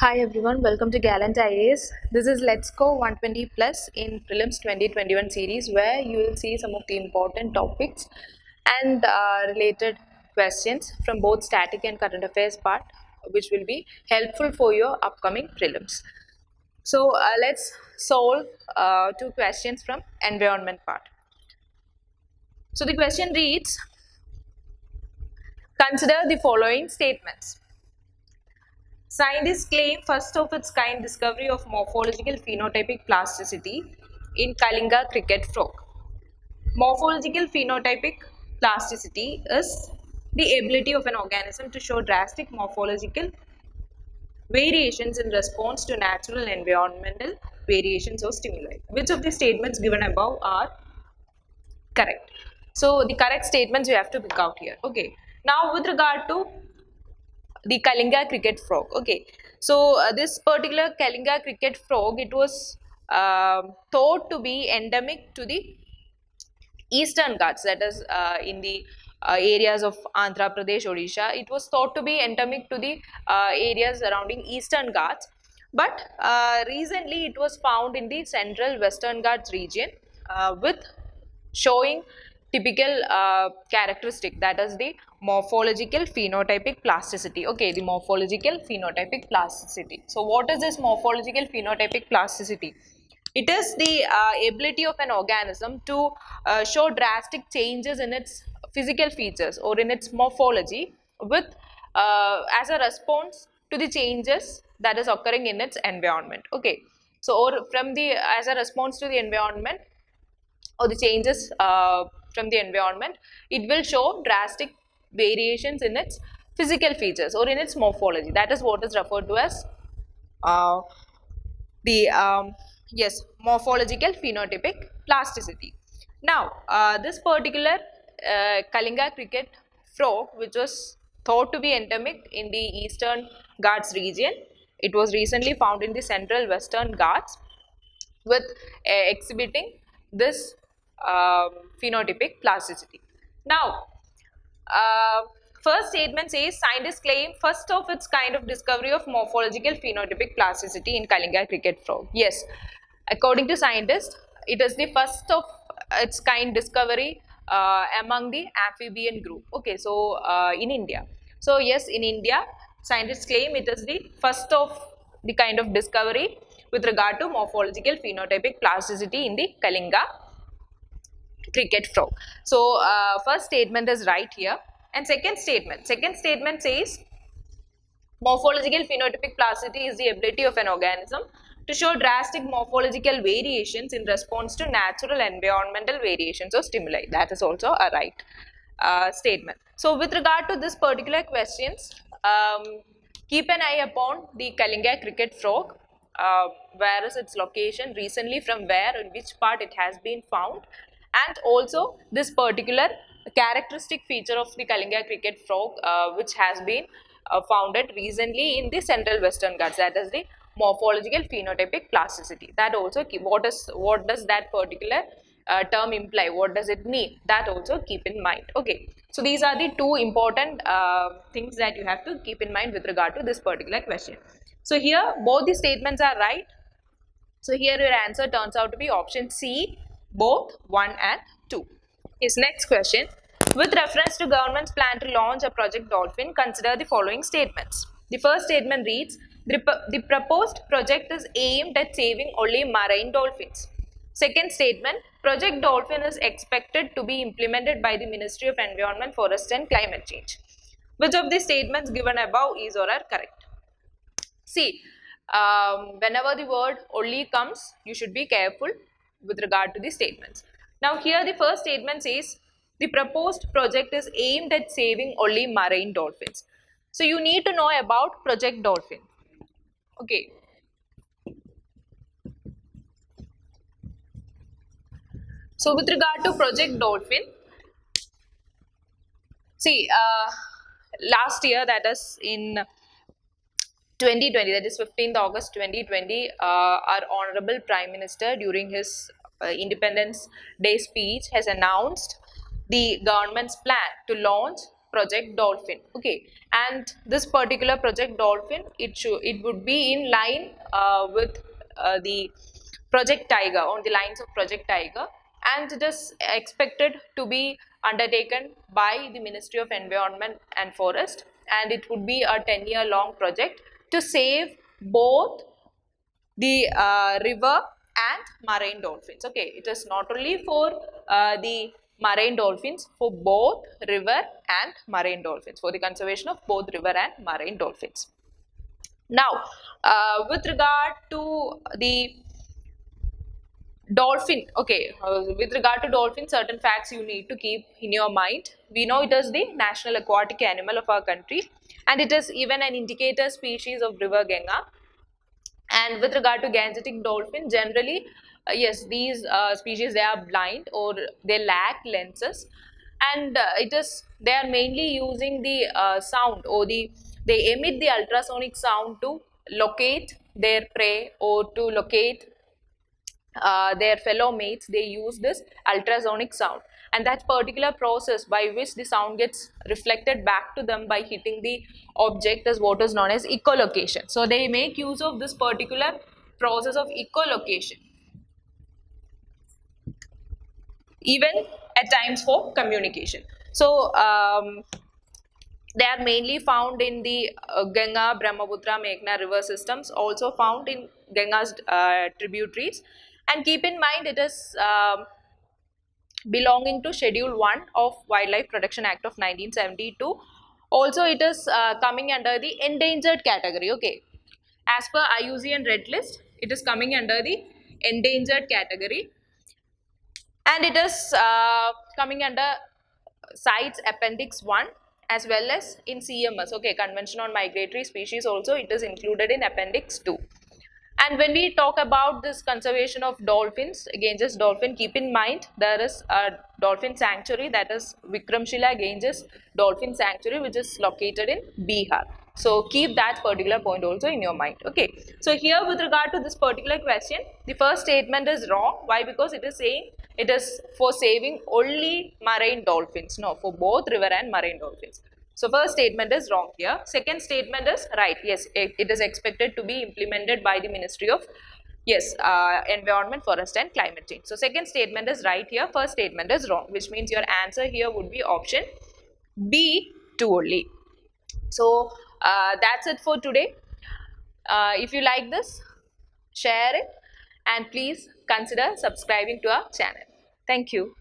Hi everyone, welcome to Gallant IAS. This is Let's Go 120 Plus in Prelims 2021 series where you will see some of the important topics and related questions from both static and current affairs part, which will be helpful for your upcoming prelims. So let's solve two questions from environment part. So the question reads, consider the following statements. Scientists claim first of its kind discovery of morphological phenotypic plasticity in Kalinga cricket frog. Morphological phenotypic plasticity is the ability of an organism to show drastic morphological variations in response to natural and environmental variations or stimuli. Which of the statements given above are correct? So the correct statements you have to pick out here. Okay. Now with regard to the Kalinga cricket frog. Okay, so this particular Kalinga cricket frog, it was thought to be endemic to the Eastern Ghats, that is in the areas of Andhra Pradesh, Odisha. It was thought to be endemic to the areas surrounding Eastern Ghats, but recently it was found in the Central Western Ghats region with showing typical characteristic, that is the morphological phenotypic plasticity. Okay, the morphological phenotypic plasticity. So what is this morphological phenotypic plasticity? It is the ability of an organism to show drastic changes in its physical features or in its morphology with as a response to the changes that is occurring in its environment. Okay, so or from the as a response to the environment or the changes from the environment, it will show drastic variations in its physical features or in its morphology. That is what is referred to as uh, the yes, morphological phenotypic plasticity. Now this particular Kalinga cricket frog, which was thought to be endemic in the Eastern Ghats region, it was recently found in the Central Western Ghats with exhibiting this phenotypic plasticity. Now first statement says scientists claim first of its kind of discovery of morphological phenotypic plasticity in Kalinga cricket frog. Yes, according to scientists, it is the first of its kind discovery among the amphibian group. Okay, so in India. So yes, in India, scientists claim it is the first of the kind of discovery with regard to morphological phenotypic plasticity in the Kalinga cricket frog. So first statement is right here, and second statement says morphological phenotypic plasticity is the ability of an organism to show drastic morphological variations in response to natural environmental variations or stimuli. That is also a right statement. So with regard to this particular questions, keep an eye upon the Kalinga cricket frog. Where is its location recently, from where, in which part it has been found, and also this particular characteristic feature of the Kalinga cricket frog which has been founded recently in the Central Western Ghats, that is the morphological phenotypic plasticity. That also keep, what does that particular term imply, what does it mean, that also keep in mind. Okay, so these are the two important things that you have to keep in mind with regard to this particular question. So here both the statements are right. So here your answer turns out to be option C, both 1 and 2. His next question. With reference to government's plan to launch a Project Dolphin, consider the following statements. The first statement reads, the proposed project is aimed at saving only marine dolphins. Second statement, Project Dolphin is expected to be implemented by the Ministry of Environment, Forest and Climate Change. Which of the statements given above is or are correct? See, whenever the word only comes, you should be careful with regard to the statements. Now here the first statement says, the proposed project is aimed at saving only marine dolphins. So you need to know about Project Dolphin. Okay. So with regard to Project Dolphin, see, last year, that is in 2020, that is 15th August 2020, our Honorable Prime Minister during his Independence Day speech has announced the government's plan to launch Project Dolphin. Okay, and this particular Project Dolphin, it would be in line with the Project Tiger, on the lines of Project Tiger, and it is expected to be undertaken by the Ministry of Environment and Forest, and it would be a 10-year long project to save both the river and marine dolphins. Okay, it is not only for the marine dolphins, for both river and marine dolphins, for the conservation of both river and marine dolphins. Now, with regard to the dolphin, okay, with regard to dolphin, certain facts you need to keep in your mind. We know it is the national aquatic animal of our country, and it is even an indicator species of river Ganga. And with regard to Gangetic dolphin, generally, yes, these species, they are blind or they lack lenses, and they are mainly using the sound, or they emit the ultrasonic sound to locate their prey or to locate their fellow mates. They use this ultrasonic sound, and that particular process by which the sound gets reflected back to them by hitting the object is what is known as echolocation. So they make use of this particular process of echolocation even at times for communication. So they are mainly found in the Ganga, Brahmaputra, Meghna river systems, also found in Ganga's tributaries. And keep in mind, it is belonging to Schedule 1 of Wildlife Protection Act of 1972. Also, it is coming under the endangered category. Okay, as per IUCN Red List, it is coming under the endangered category, and it is coming under CITES Appendix 1 as well as in CMS. Okay, Convention on Migratory Species, also it is included in Appendix 2. And when we talk about this conservation of dolphins, Ganges dolphin, keep in mind there is a dolphin sanctuary, that is Vikramshila Ganges Dolphin Sanctuary, which is located in Bihar. So keep that particular point also in your mind. Okay, so here with regard to this particular question, the first statement is wrong. Why? Because it is saying it is for saving only marine dolphins. No, for both river and marine dolphins. So first statement is wrong here. Second statement is right. Yes, it is expected to be implemented by the Ministry of Environment, Forest and Climate Change. So second statement is right here. First statement is wrong, which means your answer here would be option B, 2 only. So that's it for today. If you like this, share it, and please consider subscribing to our channel. Thank you.